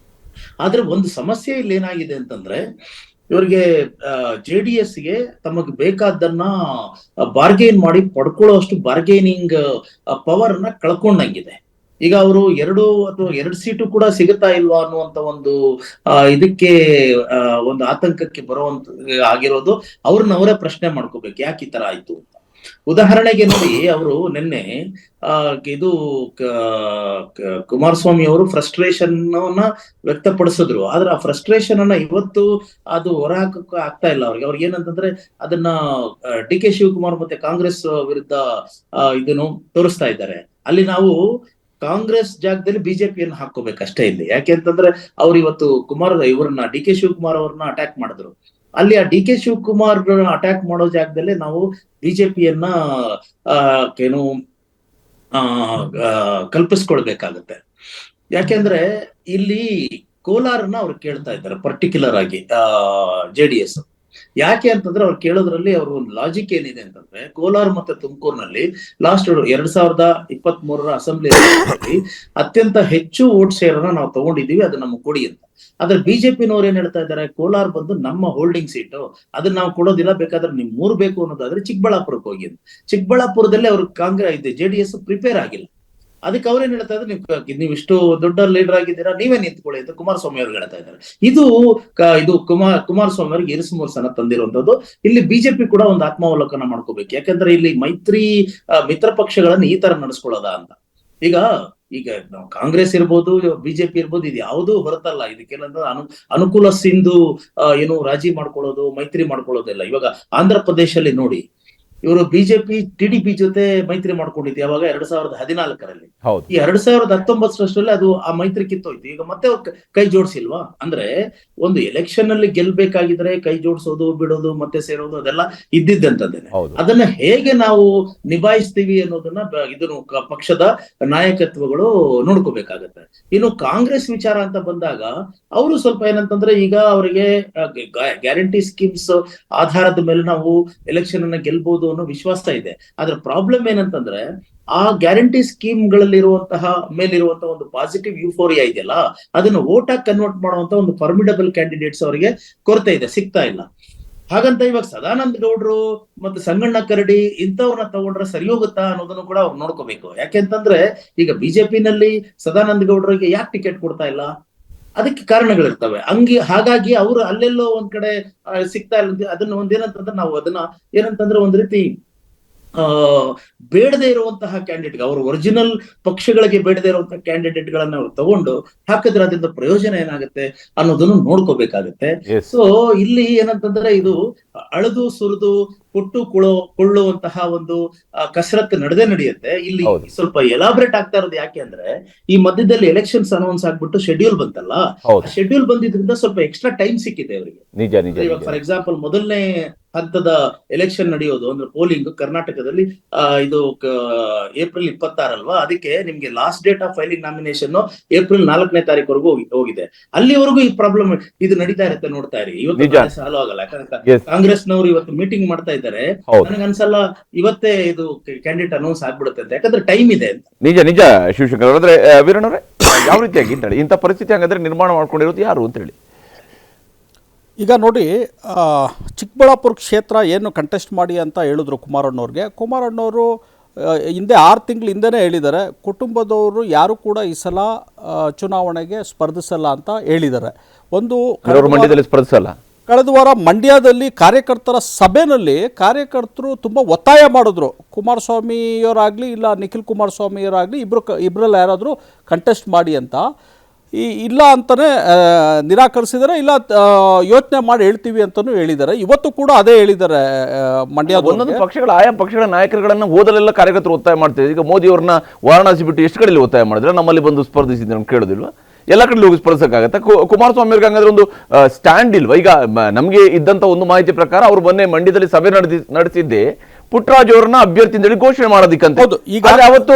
ಆದ್ರೆ ಒಂದು ಸಮಸ್ಯೆ ಇಲ್ಲಿ ಏನಾಗಿದೆ ಅಂತಂದ್ರೆ, ಇವರಿಗೆ JDSಗೆ ತಮಗೆ ಬೇಕಾದನ್ನ ಬಾರ್ಗೇನ್ ಮಾಡಿ ಪಡ್ಕೊಳ್ಳೋಷ್ಟು ಬಾರ್ಗೇನಿಂಗ್ ಪವರ್ ನ ಕಳ್ಕೊಂಡಂಗಿದೆ. ಈಗ ಅವರು 2 ಸೀಟು ಕೂಡ ಸಿಗುತ್ತಾ ಇಲ್ವಾ ಅನ್ನುವಂತ ಒಂದು ಇದಕ್ಕೆ ಒಂದು ಆತಂಕಕ್ಕೆ ಬರುವಂತ ಆಗಿರೋದು. ಅವ್ರನ್ನವರೇ ಪ್ರಶ್ನೆ ಮಾಡ್ಕೋಬೇಕು, ಯಾಕೆ ಈ ತರ ಆಯ್ತು ಅಂತ. ಉದಾಹರಣೆಗೆ ನೋಡಿ, ಅವರು ನಿನ್ನೆ ಇದು ಕುಮಾರಸ್ವಾಮಿ ಅವರು ಫ್ರಸ್ಟ್ರೇಷನ್ ವ್ಯಕ್ತಪಡಿಸಿದ್ರು. ಆದ್ರೆ ಆ ಫ್ರಸ್ಟ್ರೇಷನ್ ಅನ್ನ ಇವತ್ತು ಅದು ಹೊರಹಾಕಕ್ಕೆ ಆಗ್ತಾ ಇಲ್ಲ ಅವ್ರಿಗೆ ಏನಂತಂದ್ರೆ, ಅದನ್ನ DK ಶಿವಕುಮಾರ್ ಮತ್ತೆ ಕಾಂಗ್ರೆಸ್ ವಿರುದ್ಧ ಇದನ್ನು ತೋರಿಸ್ತಾ ಇದ್ದಾರೆ. ಅಲ್ಲಿ ನಾವು ಕಾಂಗ್ರೆಸ್ ಜಾಗದಲ್ಲಿ ಬಿಜೆಪಿಯನ್ನು ಹಾಕೋಬೇಕಷ್ಟೇ ಇಲ್ಲಿ. ಯಾಕೆ ಅಂತಂದ್ರೆ ಅವ್ರು ಇವತ್ತು ಇವ್ರನ್ನ DK ಶಿವಕುಮಾರ್ ಅವ್ರನ್ನ ಅಟ್ಯಾಕ್ ಮಾಡಿದ್ರು. ಅಲ್ಲಿ ಆ DK ಶಿವಕುಮಾರ್ ಅಟ್ಯಾಕ್ ಮಾಡೋ ಜಾಗದಲ್ಲೇ ನಾವು ಬಿಜೆಪಿಯನ್ನ ಏನು ಕಲ್ಪಿಸ್ಕೊಳ್ಬೇಕಾಗತ್ತೆ. ಯಾಕೆಂದ್ರೆ ಇಲ್ಲಿ ಕೋಲಾರನ್ನ ಅವ್ರು ಕೇಳ್ತಾ ಇದ್ದಾರೆ ಪರ್ಟಿಕ್ಯುಲರ್ ಆಗಿ JDS. ಯಾಕೆ ಅಂತಂದ್ರೆ ಅವ್ರು ಕೇಳೋದ್ರಲ್ಲಿ ಅವ್ರ ಒಂದು ಲಾಜಿಕ್ ಏನಿದೆ ಅಂತಂದ್ರೆ, ಕೋಲಾರ ಮತ್ತೆ ತುಮಕೂರಿನಲ್ಲಿ ಲಾಸ್ಟ್ 2023 ಅಸೆಂಬ್ಲಿ ಅತ್ಯಂತ ಹೆಚ್ಚು ವೋಟ್ ಶೇರ್ ಅನ್ನ ನಾವು ತಗೊಂಡಿದೀವಿ, ಅದು ನಮ್ಗೆ ಕೊಡಿ ಅಂತ. ಆದ್ರೆ ಬಿಜೆಪಿನವ್ರು ಏನ್ ಹೇಳ್ತಾ ಇದ್ದಾರೆ, ಕೋಲಾರ ಬಂದು ನಮ್ಮ ಹೋಲ್ಡಿಂಗ್ ಸೀಟು, ಅದನ್ನ ನಾವು ಕೊಡೋದಿಲ್ಲ, ಬೇಕಾದ್ರೆ ನಿಮ್ 3 ಬೇಕು ಅನ್ನೋದಾದ್ರೆ ಚಿಕ್ಕಬಳ್ಳಾಪುರಕ್ಕೆ ಹೋಗಿ ಅಂತ. ಚಿಕ್ಕಬಳ್ಳಾಪುರದಲ್ಲಿ ಅವ್ರು ಕಾಂಗ್ರೆಸ್ JDS ಪ್ರಿಪೇರ್ ಆಗಿಲ್ಲ. ಅದಕ್ಕೆ ಅವ್ರೇನ್ ಹೇಳ್ತಾ ಇದ್ದಾರೆ, ನೀವು ಇಷ್ಟು ದೊಡ್ಡ ಲೀಡರ್ ಆಗಿದ್ದೀರಾ, ನೀವೇ ನಿಂತ್ಕೊಳ್ಳಿ ಅಂತ ಕುಮಾರಸ್ವಾಮಿ ಅವ್ರಿಗೆ ಹೇಳ್ತಾ ಇದ್ದಾರೆ. ಇದು ಕುಮಾರಸ್ವಾಮಿ ಅವ್ರಿಗೆ ಇರಿಸುಮುರುಸನ್ನ ತಂದಿರುವಂತದ್ದು. ಇಲ್ಲಿ ಬಿಜೆಪಿ ಕೂಡ ಒಂದು ಆತ್ಮಾವಲೋಕನ ಮಾಡ್ಕೋಬೇಕು. ಯಾಕಂದ್ರೆ ಇಲ್ಲಿ ಮಿತ್ರ ಪಕ್ಷಗಳನ್ನ ಈ ತರ ನಡೆಸ್ಕೊಳ್ಳೋದಾ ಅಂತ. ಈಗ ನಾವು ಕಾಂಗ್ರೆಸ್ ಇರ್ಬೋದು, ಬಿಜೆಪಿ ಇರ್ಬೋದು, ಇದು ಯಾವುದೂ ಹೊರತಲ್ಲ. ಇದಕ್ಕೇನಂದ್ರೆ ಅನುಕೂಲ ಸಿಂಧು ಏನು ರಾಜಿ ಮಾಡ್ಕೊಳ್ಳೋದು, ಮೈತ್ರಿ ಮಾಡ್ಕೊಳ್ಳೋದಿಲ್ಲ. ಇವಾಗ ಆಂಧ್ರ ಪ್ರದೇಶಲ್ಲಿ ನೋಡಿ, ಇವರು ಬಿಜೆಪಿ TDP ಜೊತೆ ಮೈತ್ರಿ ಮಾಡ್ಕೊಂಡಿದ್ದು ಯಾವಾಗ 2014ರಲ್ಲಿ. ಈ 2019 ಅದು ಆ ಮೈತ್ರಿ ಕಿತ್ತೋಯ್ತು. ಈಗ ಮತ್ತೆ ಕೈ ಜೋಡಿಸಿಲ್ವಾ? ಅಂದ್ರೆ ಒಂದು ಎಲೆಕ್ಷನ್ ಅಲ್ಲಿ ಗೆಲ್ಬೇಕಾಗಿದ್ರೆ ಕೈ ಜೋಡಿಸೋದು, ಬಿಡೋದು, ಮತ್ತೆ ಸೇರೋದು ಅದೆಲ್ಲ ಇದ್ದಿದ್ದಂತದ್ದೇನೆ. ಅದನ್ನ ಹೇಗೆ ನಾವು ನಿಭಾಯಿಸ್ತೀವಿ ಅನ್ನೋದನ್ನ ಇದನ್ನು ಪಕ್ಷದ ನಾಯಕತ್ವಗಳು ನೋಡ್ಕೋಬೇಕಾಗತ್ತೆ. ಇನ್ನು ಕಾಂಗ್ರೆಸ್ ವಿಚಾರ ಅಂತ ಬಂದಾಗ ಅವರು ಸ್ವಲ್ಪ ಏನಂತಂದ್ರೆ, ಈಗ ಅವರಿಗೆ ಗ್ಯಾರಂಟಿ ಸ್ಕೀಮ್ಸ್ ಆಧಾರದ ಮೇಲೆ ನಾವು ಎಲೆಕ್ಷನ್ ಅನ್ನ ಗೆಲ್ಬಹುದು ಅನ್ನೋ ವಿಶ್ವಾಸ ಇದೆ. ಆದ್ರೆ ಪ್ರಾಬ್ಲಮ್ ಏನಂತಂದ್ರೆ, ಆ ಗ್ಯಾರಂಟಿ ಸ್ಕೀಮ್ ಗಳಲ್ಲಿರುವಂತಹ ಮೇಲಿರುವಂತಹ ಒಂದು ಪಾಸಿಟಿವ್ ಯೂಫೋರಿಯಾ ಇದೆಯಲ್ಲ, ಅದನ್ನ ವೋಟ್ ಆಗಿ ಕನ್ವರ್ಟ್ ಮಾಡುವಂತ ಒಂದು ಫಾರ್ಮಿಡಬಲ್ ಕ್ಯಾಂಡಿಡೇಟ್ಸ್ ಅವರಿಗೆ ಕೊರತೆ ಇದೆ, ಸಿಗ್ತಾ ಇಲ್ಲ. ಹಾಗಂತ ಇವಾಗ ಸದಾನಂದ ಗೌಡ್ರು ಮತ್ತೆ ಸಂಗಣ್ಣ ಕರಡಿ ಇಂಥವ್ರನ್ನ ತಗೊಂಡ್ರೆ ಸರಿ ಹೋಗುತ್ತಾ ಅನ್ನೋದನ್ನು ಕೂಡ ಅವ್ರು ನೋಡ್ಕೋಬೇಕು. ಯಾಕೆಂತಂದ್ರೆ, ಈಗ ಬಿಜೆಪಿನಲ್ಲಿ ಸದಾನಂದ ಗೌಡ್ರಿಗೆ ಯಾಕೆ ಟಿಕೆಟ್ ಕೊಡ್ತಾ ಇಲ್ಲ? ಅದಕ್ಕೆ ಕಾರಣಗಳಿರ್ತವೆ. ಹಾಗಾಗಿ ಅವರು ಅಲ್ಲೆಲ್ಲೋ ಒಂದ್ ಕಡೆ ಸಿಗ್ತಾ ಇಲ್ಲ. ಅದನ್ನ ಒಂದೇನಂತಂದ್ರೆ, ನಾವು ಅದನ್ನ ಏನಂತಂದ್ರೆ ಒಂದ್ ರೀತಿ ಬೇಡದೆ ಇರುವಂತಹ ಕ್ಯಾಂಡಿಡೇಟ್, ಅವರು ಒರಿಜಿನಲ್ ಪಕ್ಷಗಳಿಗೆ ಬೇಡದೆ ಇರುವಂತಹ ಕ್ಯಾಂಡಿಡೇಟ್ ಗಳನ್ನ ಅವ್ರು ತಗೊಂಡು ಹಾಕಿದ್ರೆ ಅದರಿಂದ ಪ್ರಯೋಜನ ಏನಾಗುತ್ತೆ ಅನ್ನೋದನ್ನು ನೋಡ್ಕೋಬೇಕಾಗತ್ತೆ. ಸೊ ಇಲ್ಲಿ ಏನಂತಂದ್ರೆ, ಇದು ಅಳದು ಸುರಿದು ಕೊಳ್ಳುವಂತಹ ಒಂದು ಕಸರತ್ತು ನಡೆಯುತ್ತೆ. ಇಲ್ಲಿ ಸ್ವಲ್ಪ ಎಲಾಬ್ರೇಟ್ ಆಗ್ತಾ ಇರೋದು ಯಾಕೆ ಅಂದ್ರೆ, ಈ ಮಧ್ಯದಲ್ಲಿ ಎಲೆಕ್ಷನ್ಸ್ ಅನೌನ್ಸ್ ಆಗ್ಬಿಟ್ಟು ಶೆಡ್ಯೂಲ್ ಬಂತಲ್ಲ, ಶೆಡ್ಯೂಲ್ ಬಂದಿದ್ರಿಂದ ಸ್ವಲ್ಪ ಎಕ್ಸ್ಟ್ರಾ ಟೈಮ್ ಸಿಕ್ಕಿದೆ ಅವರಿಗೆ. ಇವಾಗ ಫಾರ್ ಎಕ್ಸಾಂಪಲ್, ಮೊದಲನೇ ಹಂತದ ಎಲೆಕ್ಷನ್ ನಡೆಯೋದು ಅಂದ್ರೆ ಪೋಲಿಂಗ್ ಕರ್ನಾಟಕದಲ್ಲಿ ಇದು ಏಪ್ರಿಲ್ 26 ಅಲ್ವಾ? ಅದಕ್ಕೆ ನಿಮ್ಗೆ last date of filing nomination April 4ನೇ ತಾರೀಕುವರೆಗೂ ಹೋಗಿದೆ. ಅಲ್ಲಿವರೆಗೂ ಈ ಪ್ರಾಬ್ಲಮ್ ಇದು ನಡೀತಾ ಇರುತ್ತೆ, ನೋಡ್ತಾ ಇರಿ. ಇವತ್ತು ಸಾಲ್ವ್ ಆಗಲ್ಲ. ಯಾಕಂದ್ರೆ ಕಾಂಗ್ರೆಸ್ನವರು ಇವತ್ತು ಮೀಟಿಂಗ್ ಮಾಡ್ತಾ ಇದ್ದಾರೆ. ನನಗನ್ಸಲ್ಲ ಇವತ್ತೇ ಇದು ಕ್ಯಾಂಡಿಡೇಟ್ ಅನೌನ್ಸ್ ಆಗ್ಬಿಡುತ್ತೆ ಅಂತ, ಯಾಕಂದ್ರೆ ಟೈಮ್ ಇದೆ ಅಂತ. ನಿಜ ಶಿವಶಂಕರ್ ಅವರೇ, ವೀರಣ್ಣ ಅವರೇ, ಯಾವ ರೀತಿಯಾಗಿ ಇಂಥ ಪರಿಸ್ಥಿತಿ ಹಾಗಾದ್ರೆ ನಿರ್ಮಾಣ ಮಾಡ್ಕೊಂಡಿರೋದು ಯಾರು ಅಂತ ಹೇಳಿ? ಈಗ ನೋಡಿ, ಚಿಕ್ಕಬಳ್ಳಾಪುರ ಕ್ಷೇತ್ರ ಏನು ಕಂಟೆಸ್ಟ್ ಮಾಡಿ ಅಂತ ಹೇಳಿದ್ರು ಕುಮಾರಣ್ಣವ್ರಿಗೆ. ಕುಮಾರಣ್ಣವರು ಹಿಂದೆ 6 ತಿಂಗಳ ಹಿಂದೆನೇ ಹೇಳಿದ್ದಾರೆ, ಕುಟುಂಬದವರು ಯಾರು ಕೂಡ ಈ ಸಲ ಚುನಾವಣೆಗೆ ಸ್ಪರ್ಧಿಸಲ್ಲ ಅಂತ ಹೇಳಿದ್ದಾರೆ. ಮಂಡ್ಯದಲ್ಲಿ ಸ್ಪರ್ಧಿಸಲ್ಲ. ಕಳೆದ ವಾರ ಮಂಡ್ಯದಲ್ಲಿ ಕಾರ್ಯಕರ್ತರ ಸಭೆಯಲ್ಲಿ ಕಾರ್ಯಕರ್ತರು ತುಂಬ ಒತ್ತಾಯ ಮಾಡಿದ್ರು, ಕುಮಾರಸ್ವಾಮಿಯವರಾಗಲಿ ಇಲ್ಲ ನಿಖಿಲ್ ಕುಮಾರಸ್ವಾಮಿಯವರಾಗಲಿ ಇಬ್ಬರಲ್ಲಿ ಯಾರಾದರೂ ಕಂಟೆಸ್ಟ್ ಮಾಡಿ ಅಂತ. ಇಲ್ಲ ಅಂತಲೇ ನಿರಾಕರಿಸಿದರೆ, ಇಲ್ಲ ಯೋಚನೆ ಮಾಡಿ ಹೇಳ್ತೀವಿ ಅಂತಲೂ ಹೇಳಿದ್ದಾರೆ. ಇವತ್ತು ಕೂಡ ಅದೇ ಹೇಳಿದ್ದಾರೆ ಮಂಡ್ಯದ ಒಂದೊಂದು ಪಕ್ಷಗಳ ಆಯಾ ಪಕ್ಷಗಳ ನಾಯಕರುಗಳನ್ನ ಓದಲೆಲ್ಲ ಕಾರ್ಯಕರ್ತರು ಒತ್ತಾಯ ಮಾಡ್ತಿದ್ದಾರೆ. ಈಗ ಮೋದಿ ಅವ್ರನ್ನ ವಾರಣಾಸಿ ಬಿಟ್ಟು ಎಷ್ಟು ಕಡೆಯಲ್ಲಿ ಒತ್ತಾಯ ಮಾಡಿದ್ರೆ ನಮ್ಮಲ್ಲಿ ಬಂದು ಸ್ಪರ್ಧಿಸಿದ್ರೆ ನಮ್ಗೆ ಕೇಳೋದಿಲ್ವಾ? ಎಲ್ಲ ಕಡೆ ಹೋಗಿ ಸ್ಪರ್ಧಿಸಕ್ಕಾಗತ್ತೆ? ಕುಮಾರಸ್ವಾಮಿ ಅವ್ರಿಗೆ ಹಂಗಾದ್ರೆ ಒಂದು ಸ್ಟ್ಯಾಂಡ್ ಇಲ್ವಾ? ಈಗ ನಮಗೆ ಇದ್ದಂಥ ಒಂದು ಮಾಹಿತಿ ಪ್ರಕಾರ ಅವರು ಮೊನ್ನೆ ಮಂಡ್ಯದಲ್ಲಿ ಸಭೆ ನಡೆಸಿದ್ದೆ ಪುಟ್ಟರಾಜು ಅವ್ರನ್ನ ಅಭ್ಯರ್ಥಿ ಅಂತೇಳಿ ಘೋಷಣೆ ಮಾಡೋದಿಕ್ಕಂತ. ಈಗ ಅವತ್ತು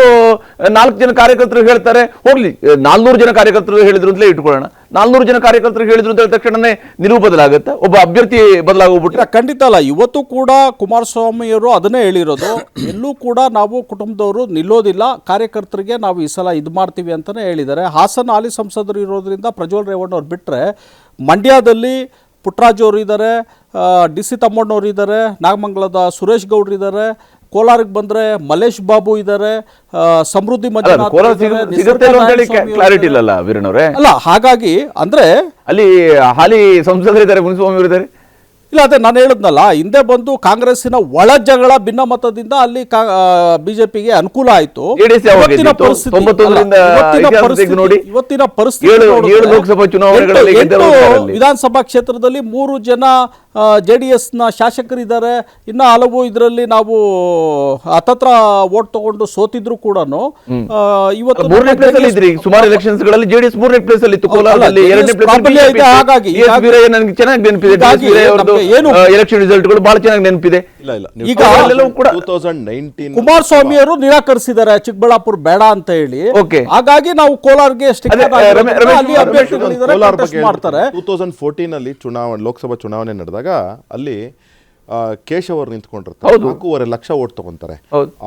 4 ಜನ ಕಾರ್ಯಕರ್ತರು ಹೇಳ್ತಾರೆ, ಹೋಗ್ಲಿ 400 ಜನ ಕಾರ್ಯಕರ್ತರು ಹೇಳಿದ್ರು ಅಂತಲೇ ಇಟ್ಕೊಳ್ಳೋಣ. 400 ಜನ ಕಾರ್ಯಕರ್ತರು ಹೇಳಿದ್ರು ಅಂತ ಹೇಳಿದ ತಕ್ಷಣನೇ ನಿಲುವು ಬದಲಾಗುತ್ತೆ, ಒಬ್ಬ ಅಭ್ಯರ್ಥಿ ಬದಲಾಗೋಗ್ಬಿಟ್ರೆ? ಖಂಡಿತ ಅಲ್ಲ. ಇವತ್ತು ಕೂಡ ಕುಮಾರಸ್ವಾಮಿಯವರು ಅದನ್ನೇ ಹೇಳಿರೋದು, ಎಲ್ಲೂ ಕೂಡ ನಾವು ಕುಟುಂಬದವರು ನಿಲ್ಲೋದಿಲ್ಲ, ಕಾರ್ಯಕರ್ತರಿಗೆ ನಾವು ಈ ಸಲ ಇದು ಮಾಡ್ತೀವಿ ಅಂತಲೇ ಹೇಳಿದ್ದಾರೆ. ಹಾಸನ ಹಾಲಿ ಸಂಸದರು ಇರೋದ್ರಿಂದ ಪ್ರಜ್ವಲ್ ರೇವಣ್ಣ ಅವ್ರು ಬಿಟ್ಟರೆ ಮಂಡ್ಯದಲ್ಲಿ ಪುಟ್ಟರಾಜು ಅವರು ಇದ್ದಾರೆ, DC ತಮ್ಮಣ್ಣವ್ರು ಇದ್ದಾರೆ, ನಾಗಮಂಗಲದ ಸುರೇಶ್ ಗೌಡ್ರು ಇದ್ದಾರೆ, ಕೋಲಾರಕ್ಕೆ ಬಂದ್ರೆ ಮಲೇಶ್ ಬಾಬು ಇದ್ದಾರೆ, ಸಮೃದ್ಧಿ ಮಂಜುನಾಥ್ ಕ್ಲಾರಿಟಿ ಇಲ್ಲಲ್ಲ ವೀರಣ್ಣವ್ರೆ? ಅಲ್ಲ, ಹಾಗಾಗಿ ಅಂದ್ರೆ ಅಲ್ಲಿ ಹಾಲಿ ಸಂಸದರು ಇದ್ದಾರೆ, ಮುನಿಸ್ವಾಮಿ ಅವರು ಇದ್ದಾರೆ. ಇಲ್ಲ, ಅದೇ ನಾನು ಹೇಳಿದ್ನಲ್ಲ, ಹಿಂದೆ ಬಂದು ಕಾಂಗ್ರೆಸ್ಸಿನ ಒಳ ಜಗಳ ಭಿನ್ನಮತದಿಂದ ಅಲ್ಲಿ ಬಿಜೆಪಿಗೆ ಅನುಕೂಲ ಆಯಿತು. ಇವತ್ತಿನ ಪರಿಸ್ಥಿತಿ ಲೋಕಸಭಾ ಚುನಾವಣೆಗಳಲ್ಲಿ ವಿಧಾನಸಭಾ ಕ್ಷೇತ್ರದಲ್ಲಿ 3 ಜನ JDSನ ಶಾಸಕರಿದ್ದಾರೆ. ಇನ್ನು ಹಲವು ಇದರಲ್ಲಿ ನಾವು ಹತ್ತತ್ರ ವೋಟ್ ತಗೊಂಡು ಸೋತಿದ್ರು ಕೂಡ ಇವತ್ತು ಸುಮಾರು ಎಲೆಕ್ಷನ್ಸ್ ಗಳಲ್ಲಿ JDS 3ನೇ ಪ್ಲೇಸ್ ಅಲ್ಲಿ ಇತ್ತು. ಕೋಲಾರದಲ್ಲಿ 2ನೇ ಪ್ಲೇಸ್. ಹಾಗಾಗಿ ನನಗೆ ಚೆನ್ನಾಗಿ ನೆನಪಿದೆ, ಏನು ಎಲೆಕ್ಷನ್ ರಿಸಲ್ಟ್ಗಳು ಬಹಳ ಚೆನ್ನಾಗಿ ನೆನಪಿದೆ. ಈಗ ಕುಮಾರಸ್ವಾಮಿ ಅವರು ನಿರಾಕರಿಸಿದ್ದಾರೆ ಚಿಕ್ಕಬಳ್ಳಾಪುರ ಬೇಡ ಅಂತ ಹೇಳಿ. ಹಾಗಾಗಿ ನಾವು ಕೋಲಾರ್ಗೆ 2014 ನಲ್ಲಿ ಲೋಕಸಭಾ ಚುನಾವಣೆ ನಡೆದಾಗ ಬಂದಾಗ ಅಲ್ಲಿ ಕೇಶವ್ ಅವರು ನಿಂತ್ಕೊಂಡಿರ್ತಾರೆ, 4.5 ಲಕ್ಷ ಓಟ್ ತೊಗೊತಾರೆ.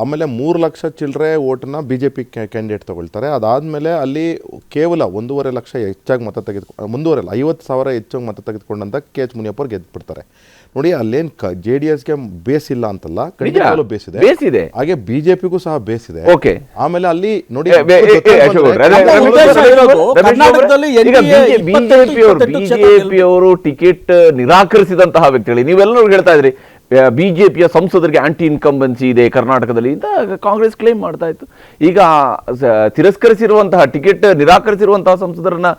ಆಮೇಲೆ 3 ಲಕ್ಷ ಚಿಲ್ಲರೆ ಓಟನ್ನ BJP ಕ್ಯಾಂಡಿಡೇಟ್ ತೊಗೊಳ್ತಾರೆ. ಅದಾದಮೇಲೆ ಅಲ್ಲಿ ಕೇವಲ 1.5 ಲಕ್ಷ ಹೆಚ್ಚಾಗಿ ಮತ ತೆಗೆದುಕೊಂಡು 50,000 ಹೆಚ್ಚಾಗಿ ಮತ ತೆಗೆದುಕೊಂಡಂತ KH ಮುನಿಯಪ್ಪ ಅವ್ರು ಗೆದ್ದುಬಿಡ್ತಾರೆ. ನೋಡಿ, ಅಲ್ಲೇನು JDSಗೆ ಬೇಸ್ ಇಲ್ಲ ಅಂತಲ್ಲ, ಖಂಡಿತವಾಗ್ಲೂ ಬೇಸ್ ಇದೆ. ಹಾಗೆ BJPಗೂ ಸಹ ಬೇಸ್ ಇದೆ. ಆಮೇಲೆ ಅಲ್ಲಿ ನೋಡಿ, ಬಿಜೆಪಿ ಅವರು ಟಿಕೆಟ್ ನಿರಾಕರಿಸಿದಂತಹ ವ್ಯಕ್ತಿಗಳು ನೀವೆಲ್ಲರೂ ಹೇಳ್ತಾ ಇದ್ರಿ ಬಿಜೆಪಿಯ ಸಂಸದರಿಗೆ ಆಂಟಿ ಇನ್ಕಂಬೆನ್ಸಿ ಇದೆ ಕರ್ನಾಟಕದಲ್ಲಿ ಅಂತ ಕಾಂಗ್ರೆಸ್ ಕ್ಲೇಮ್ ಮಾಡ್ತಾ ಇತ್ತು. ಈಗ ತಿರಸ್ಕರಿಸಿರುವಂತಹ ಟಿಕೆಟ್ ನಿರಾಕರಿಸಿರುವಂತಹ ಸಂಸದರನ್ನ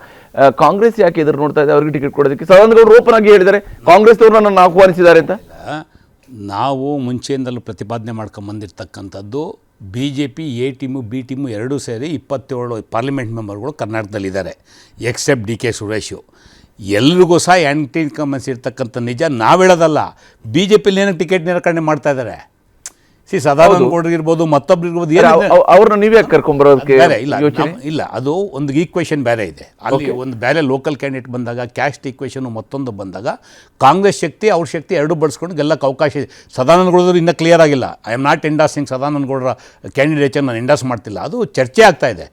ಕಾಂಗ್ರೆಸ್ ಯಾಕೆ ಎದುರು ನೋಡ್ತಾ ಇದೆ? ಅವರಿಗೆ ಟಿಕೆಟ್ ಕೊಡೋದಕ್ಕೆ ಸದಾನಂದಗೌಡರು ಓಪನ್ ಆಗಿ ಹೇಳಿದ್ದಾರೆ ಕಾಂಗ್ರೆಸ್ ಅವರು ನನ್ನನ್ನು ಆಹ್ವಾನಿಸಿದ್ದಾರೆ ಅಂತ. ನಾವು ಮುಂಚೆಯಿಂದಲೂ ಪ್ರತಿಪಾದನೆ ಮಾಡ್ಕೊಂಬಂದಿರ್ತಕ್ಕಂಥದ್ದು BJP A team B team ಎರಡೂ ಸೇರಿ 27 ಪಾರ್ಲಿಮೆಂಟ್ ಮೆಂಬರ್ಗಳು ಕರ್ನಾಟಕದಲ್ಲಿದ್ದಾರೆ, ಎಕ್ಸೆಪ್ಟ್ DK ಸುರೇಶು. ಎಲ್ರಿಗೂ ಸಹ ಆ್ಯಂಟಿ ಇನ್ಕಂಬೆನ್ಸಿ ಇರ್ತಕ್ಕಂಥ ನಿಜ. ನಾವು ಹೇಳೋದಲ್ಲ, BJPಲಿ ಏನಕ್ಕೆ ಟಿಕೆಟ್ ನಿರಾಕರಣೆ ಮಾಡ್ತಾ ಇದ್ದಾರೆ? ಸದಾನಂದ ಗೌಡ್ರಿಗೆ ಇರ್ಬೋದು, ಮತ್ತೊಬ್ರಿರ್ಬೋದು, ಅವ್ರನ್ನ ನೀವೇ ಕರ್ಕೊಂಡ್ಬರೋದಕ್ಕೆ ಇಲ್ಲ, ಅದು ಒಂದು ಈಕ್ವೇಷನ್ ಬೇರೆ ಇದೆ. ಅಲ್ಲಿ ಒಂದು ಬೇರೆ ಲೋಕಲ್ ಕ್ಯಾಂಡಿಡೇಟ್ ಬಂದಾಗ, ಕ್ಯಾಸ್ಟ್ ಈಕ್ವೇಷನ್ ಮತ್ತೊಂದು ಬಂದಾಗ ಕಾಂಗ್ರೆಸ್ ಶಕ್ತಿ ಅವ್ರ ಶಕ್ತಿ ಎರಡೂ ಬಳಸ್ಕೊಂಡು ಗೆಲ್ಲಕ್ಕೆ ಅವಕಾಶ ಇದೆ. ಸದಾನಂದ ಗೌಡರು ಇನ್ನೂ ಕ್ಲಿಯರ್ ಆಗಿಲ್ಲ. ಐ ಆಮ್ ನಾಟ್ ಎಂಡಾಸಿಂಗ್ ಸದಾನಂದ ಗೌಡರ ಕ್ಯಾಂಡಿಡೇಚರ್, ನಾನು ಎಂಡಾಸ್ ಮಾಡ್ತಿಲ್ಲ. ಅದು ಚರ್ಚೆ ಆಗ್ತಾ ಇದೆ.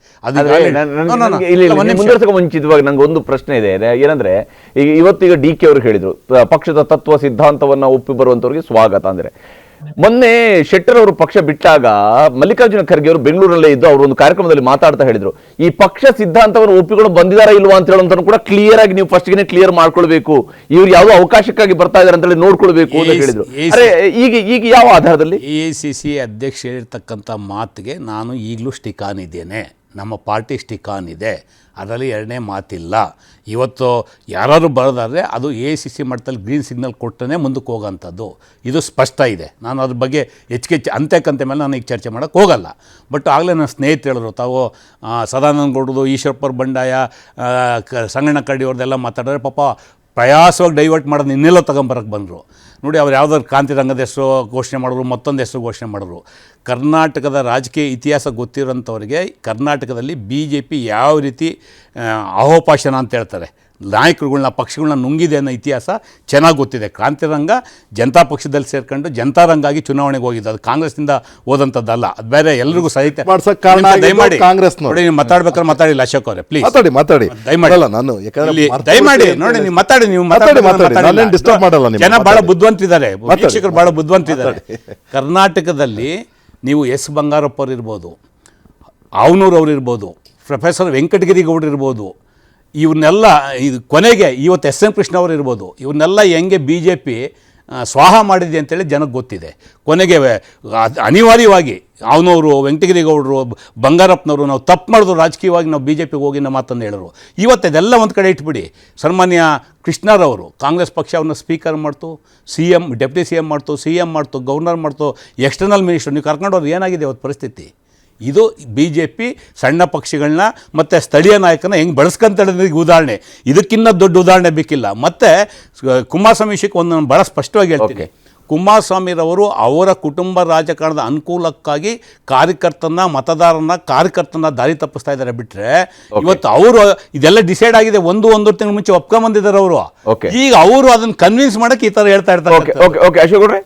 ಮುಂಚಿತವಾಗಿ ನಂಗೆ ಒಂದು ಪ್ರಶ್ನೆ ಇದೆ, ಏನಂದ್ರೆ ಈಗ ಇವತ್ತೀಗ DK ಅವರು ಹೇಳಿದ್ರು ಪಕ್ಷದ ತತ್ವ ಸಿದ್ಧಾಂತವನ್ನ ಒಪ್ಪಿ ಬರುವಂತವ್ರಿಗೆ ಸ್ವಾಗತ. ಅಂದ್ರೆ ಮೊನ್ನೆ ಶೆಟ್ಟರ್ ಅವರು ಪಕ್ಷ ಬಿಟ್ಟಾಗ ಮಲ್ಲಿಕಾರ್ಜುನ ಖರ್ಗೆ ಅವರು ಬೆಂಗಳೂರಲ್ಲೇ ಇದ್ದು ಅವರು ಒಂದು ಕಾರ್ಯಕ್ರಮದಲ್ಲಿ ಮಾತಾಡ್ತಾ ಹೇಳಿದ್ರು, ಈ ಪಕ್ಷ ಸಿದ್ಧಾಂತವನ್ನು ಒಪ್ಪಿಕೊಂಡು ಬಂದಿದಾರಾ ಇಲ್ವಾ ಅಂತ ಹೇಳೋಂತ ಕೂಡ ಕ್ಲಿಯರ್ ಆಗಿ ನೀವು ಫಸ್ಟ್ಗೆ ಕ್ಲಿಯರ್ ಮಾಡ್ಕೊಳ್ಬೇಕು, ಇವ್ರು ಯಾವ ಅವಕಾಶಕ್ಕಾಗಿ ಬರ್ತಾ ಇದಾರೆ ಅಂತ ಹೇಳಿ ನೋಡ್ಕೊಳ್ಬೇಕು ಅಂತ ಹೇಳಿದ್ರು. ಈಗ ಯಾವ ಆಧಾರದಲ್ಲಿ? AICC ಅಧ್ಯಕ್ಷ ಹೇಳಿರ್ತಕ್ಕಂಥ ಮಾತಿಗೆ ನಾನು ಈಗಲೂ ಸ್ಟಿಕ್ ಆನ್ ಇದ್ದೇನೆ. ನಮ್ಮ ಪಾರ್ಟಿ ಸ್ಟಿಕ್ ಆನ್ ಇದೆ, ಅದರಲ್ಲಿ ಎರಡನೇ ಮಾತಿಲ್ಲ. ಇವತ್ತು ಯಾರು ಬರೋದಾದರೆ ಅದು AICC ಮಟ್ಟದಲ್ಲಿ ಗ್ರೀನ್ ಸಿಗ್ನಲ್ ಕೊಟ್ಟರೆ ಮುಂದಕ್ಕೆ ಹೋಗೋಂಥದ್ದು, ಇದು ಸ್ಪಷ್ಟ ಇದೆ. ನಾನು ಅದ್ರ ಬಗ್ಗೆ ಹೆಚ್ಚಿಗೆ ಅಂತ್ಯಕ್ಕಂತೆ ಮೇಲೆ ನಾನು ಈಗ ಚರ್ಚೆ ಮಾಡೋಕ್ಕೆ ಹೋಗಲ್ಲ. ಬಟ್ ಆಗಲೇ ನನ್ನ ಸ್ನೇಹಿತರು ಹೇಳಿದ್ರು, ತಾವು ಸದಾನಂದ ಗೌಡರು, ಈಶ್ವರಪ್ಪರ ಬಂಡಾಯ, ಸಂಗಣ್ಣ ಕರಡಿ ಅವ್ರದ್ದೆಲ್ಲ ಮಾತಾಡಿದ್ರೆ ಪಾಪ ಪ್ರಯಾಸವಾಗಿ ಡೈವರ್ಟ್ ಮಾಡೋದು ಇನ್ನೆಲ್ಲ ತಗೊಂಬರಕ್ಕೆ ಬಂದರು. ನೋಡಿ, ಅವ್ರು ಯಾವುದಾದ್ರು ಕ್ರಾಂತಿರಂಗದ ಹೆಸರು ಘೋಷಣೆ ಮಾಡಿದ್ರು, ಮತ್ತೊಂದು ಹೆಸರು ಘೋಷಣೆ ಮಾಡಿದ್ರು. ಕರ್ನಾಟಕದ ರಾಜಕೀಯ ಇತಿಹಾಸ ಗೊತ್ತಿರೋಂಥವ್ರಿಗೆ ಕರ್ನಾಟಕದಲ್ಲಿ BJP ಯಾವ ರೀತಿ ಅಹೋಪಾಶನ ಅಂತ ಹೇಳ್ತಾರೆ, ನಾಯಕರುಗಳನ್ನ ಪಕ್ಷಗಳನ್ನ ನುಂಗಿದೆ ಅನ್ನೋ ಇತಿಹಾಸ ಚೆನ್ನಾಗಿ ಗೊತ್ತಿದೆ. ಕ್ರಾಂತಿರಂಗ ಜನತಾ ಪಕ್ಷದಲ್ಲಿ ಸೇರ್ಕೊಂಡು ಜನತಾರಂಗಾಗಿ ಚುನಾವಣೆಗೆ ಹೋಗಿದ್ದು, ಅದು ಕಾಂಗ್ರೆಸ್ನಿಂದ ಹೋದಂಥದ್ದಲ್ಲ. ಅದು ಬೇರೆ ಎಲ್ರಿಗೂ ಸಾಹಿತ್ಯ ದಯಮಾಡಿ ಕಾಂಗ್ರೆಸ್ ನೋಡಿ, ನೀವು ಮಾತಾಡ್ಬೇಕಾದ್ರೆ ಮಾತಾಡಿಲ್ಲ ಅಶೋಕ್ ಅವರೇ, ಪ್ಲೀಸ್ ದಯಮಾಡಿ ನೋಡಿ, ನೀವು ಮಾತಾಡಿ, ನೀವು ಜನ ಭಾಳ ಬುದ್ಧಿವಂತಿದ್ದಾರೆ, ವೀಕ್ಷಕರು ಭಾಳ ಬುದ್ಧಿವಂತಿದ್ದಾರೆ. ಕರ್ನಾಟಕದಲ್ಲಿ ನೀವು S ಬಂಗಾರಪ್ಪ ಅವ್ರು ಇರ್ಬೋದು, ಅವನೂರು ಅವ್ರು ಇರ್ಬೋದು, ಪ್ರೊಫೆಸರ್ ವೆಂಕಟಗಿರಿ ಗೌಡ್ರು ಇರ್ಬೋದು, ಇವನ್ನೆಲ್ಲ ಇದು ಕೊನೆಗೆ ಇವತ್ತು SM ಕೃಷ್ಣ ಅವರು ಇರ್ಬೋದು, ಇವನ್ನೆಲ್ಲ ಹೆಂಗೆ BJP ಸ್ವಾಹ ಮಾಡಿದೆ ಅಂತೇಳಿ ಜನಕ್ಕೆ ಗೊತ್ತಿದೆ. ಕೊನೆಗೆ ಅನಿವಾರ್ಯವಾಗಿ ಅವನವರು, ವೆಂಕಟಗಿರಿ ಗೌಡರು, ಬಂಗಾರಪ್ಪನವರು ನಾವು ತಪ್ಪು ಮಾಡಿದ್ರು ರಾಜಕೀಯವಾಗಿ ನಾವು BJPಗೆ ಹೋಗಿನ ಮಾತನ್ನು ಹೇಳಿದ್ರು. ಇವತ್ತು ಅದೆಲ್ಲ ಒಂದು ಕಡೆ ಇಟ್ಬಿಡಿ. ಸನ್ಮಾನ್ಯ ಕೃಷ್ಣರವರು ಕಾಂಗ್ರೆಸ್ ಪಕ್ಷ ಅವ್ರನ್ನ ಸ್ಪೀಕರ್ ಮಾಡ್ತು, CM ಡೆಪ್ಟಿ CM ಮಾಡ್ತು, CM ಮಾಡ್ತು, ಗವರ್ನರ್ ಮಾಡ್ತು, ಎಕ್ಸ್ಟರ್ನಲ್ ಮಿನಿಸ್ಟರ್. ನೀವು ಕರ್ಕೊಂಡವ್ರು ಏನಾಗಿದೆ ಅವತ್ತು ಪರಿಸ್ಥಿತಿ? ಇದು BJP ಸಣ್ಣ ಪಕ್ಷಗಳನ್ನ ಮತ್ತು ಸ್ಥಳೀಯ ನಾಯಕನ ಹೆಂಗೆ ಬಳಸ್ಕೊಂತೇಳೋದಕ್ಕೆ ಉದಾಹರಣೆ. ಇದಕ್ಕಿಂತ ದೊಡ್ಡ ಉದಾಹರಣೆ ಬೇಕಿಲ್ಲ. ಮತ್ತು ಕುಮಾರಸ್ವಾಮಿ ವಿಷಯಕ್ಕೆ ಒಂದು ನಾನು ಭಾಳ ಸ್ಪಷ್ಟವಾಗಿ ಹೇಳ್ತೀನಿ, ಕುಮಾರಸ್ವಾಮಿರವರು ಅವರ ಕುಟುಂಬ ರಾಜಕಾರಣದ ಅನುಕೂಲಕ್ಕಾಗಿ ಕಾರ್ಯಕರ್ತನ ದಾರಿ ತಪ್ಪಿಸ್ತಾ ಇದ್ದಾರೆ ಬಿಟ್ಟರೆ, ಇವತ್ತು ಅವರು ಇದೆಲ್ಲ ಡಿಸೈಡ್ ಆಗಿದೆ. ಒಂದೂವರೆ ತಿಂಗಳ ಮುಂಚೆ ಒಪ್ಕೊಂಬಂದಿದ್ದಾರೆ ಅವರು. ಈಗ ಅವರು ಅದನ್ನ ಕನ್ವಿನ್ಸ್ ಮಾಡಕ್ಕೆ ಈ ತರ ಹೇಳ್ತಾ ಇರ್ತಾರೆ.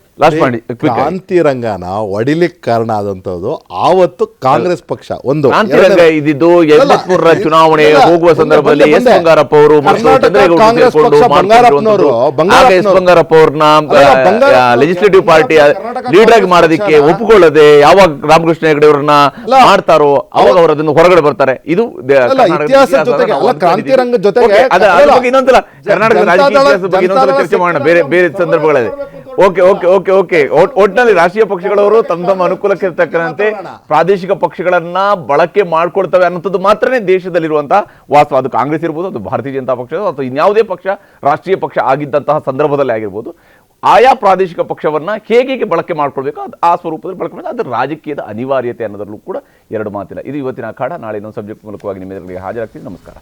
ಕ್ರಾಂತಿರಂಗನ ಹೊಡಿಲಿಕ್ಕೆ ಕಾರಣ ಆದಂತದ್ದು ಆವತ್ತು ಕಾಂಗ್ರೆಸ್ ಪಕ್ಷ ಒಂದು ಇದ್ದಿದ್ದು 73ರ ಚುನಾವಣೆ ಹೋಗುವ ಸಂದರ್ಭದಲ್ಲಿ S ಬಂಗಾರಪ್ಪ ಅವರು ಕಾಂಗ್ರೆಸ್ ಪಕ್ಷ ಬಂಗಾರಪ್ಪ ಅವ್ರನ್ನ ಲೆಜಿಸ್ಲೇಟಿವ್ ಪಾರ್ಟಿ ಲೀಡರ್ ಆಗಿ ಮಾಡೋದಕ್ಕೆ ಒಪ್ಪಿಕೊಳ್ಳದೆ ಯಾವಾಗ ರಾಮಕೃಷ್ಣ ಹೆಗಡೆ ಅವ್ರನ್ನ ಮಾಡ್ತಾರೋ ಅವಾಗ ಅವರು ಅದನ್ನು ಹೊರಗಡೆ ಬರ್ತಾರೆ. ಇದು ಇತಿಹಾಸ ಜೊತೆಗೆ ಕ್ರಾಂತಿರಂಗ ಜೊತೆಗೆ ಇನ್ನೊಂದ್ಸಲ ಕರ್ನಾಟಕದ ರಾಜಕೀಯ ಬಗ್ಗೆ ಇನ್ನೊಂದ್ಸಲ ಚರ್ಚೆ ಮಾಡೋಣ ಬೇರೆ ಬೇರೆ ಸಂದರ್ಭಗಳಲ್ಲಿ. ಒಟ್ಟಿನಲ್ಲಿ ರಾಷ್ಟ್ರೀಯ ಪಕ್ಷಗಳವರು ತಮ್ಮ ಅನುಕೂಲಕ್ಕೆ ಇರ್ತಕ್ಕಂತೆ ಪ್ರಾದೇಶಿಕ ಪಕ್ಷಗಳನ್ನ ಬಳಕೆ ಮಾಡ್ಕೊಳ್ತವೆ ಅನ್ನೋದು ಮಾತ್ರನೇ ದೇಶದಲ್ಲಿರುವಂತಹ ವಾಸ್ತವ. ಅದು ಕಾಂಗ್ರೆಸ್ ಇರ್ಬೋದು, ಅದು ಭಾರತೀಯ ಜನತಾ ಪಕ್ಷ ಅಥವಾ ಇನ್ಯಾವುದೇ ಪಕ್ಷ ರಾಷ್ಟ್ರೀಯ ಪಕ್ಷ ಆಗಿದ್ದಂತಹ ಸಂದರ್ಭದಲ್ಲಿ ಆಗಿರ್ಬೋದು, ಆಯಾ ಪ್ರಾದೇಶಿಕ ಪಕ್ಷವನ್ನ ಹೇಗೆ ಬಳಕೆ ಮಾಡ್ಕೊಳ್ಬೇಕು ಆ ಸ್ವರೂಪದಲ್ಲಿ ಬಳಕೆ ಮಾಡಿ, ಅದು ರಾಜಕೀಯದ ಅನಿವಾರ್ಯತೆ ಅನ್ನೋದ್ರಲ್ಲೂ ಕೂಡ ಎರಡು ಮಾತಿಲ್ಲ. ಇದು ಇವತ್ತಿನ ಅಖಾಡ. ನಾಳೆ ಇನ್ನೊಂದು ಸಬ್ಜೆಕ್ಟ್ ಮೂಲಕವಾಗಿ ನಿಮ್ಮೆಲ್ಲರಿಗೆ ಹಾಜರಾಗ್ತೀನಿ. ನಮಸ್ಕಾರ.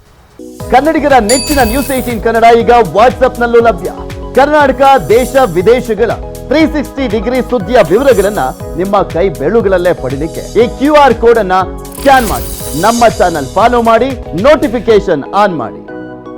ಕನ್ನಡಿಗರ ನೆಚ್ಚಿನ ನ್ಯೂಸ್ 18 ಕನ್ನಡ ಈಗ ವಾಟ್ಸ್ಆಪ್ನಲ್ಲೂ ಲಭ್ಯ. ಕರ್ನಾಟಕ, ದೇಶ ವಿದೇಶಗಳ 360 ಡಿಗ್ರಿ ಸುದ್ದಿಯ ವಿವರಗಳನ್ನ ನಿಮ್ಮ ಕೈ ಬೆರಳುಗಳಲ್ಲೇ ಪಡಿಲಿಕ್ಕೆ ಈ QR ಕೋಡ್ ಅನ್ನ ಸ್ಕ್ಯಾನ್ ಮಾಡಿ, ನಮ್ಮ ಚಾನಲ್ ಫಾಲೋ ಮಾಡಿ, ನೋಟಿಫಿಕೇಶನ್ ಆನ್ ಮಾಡಿ.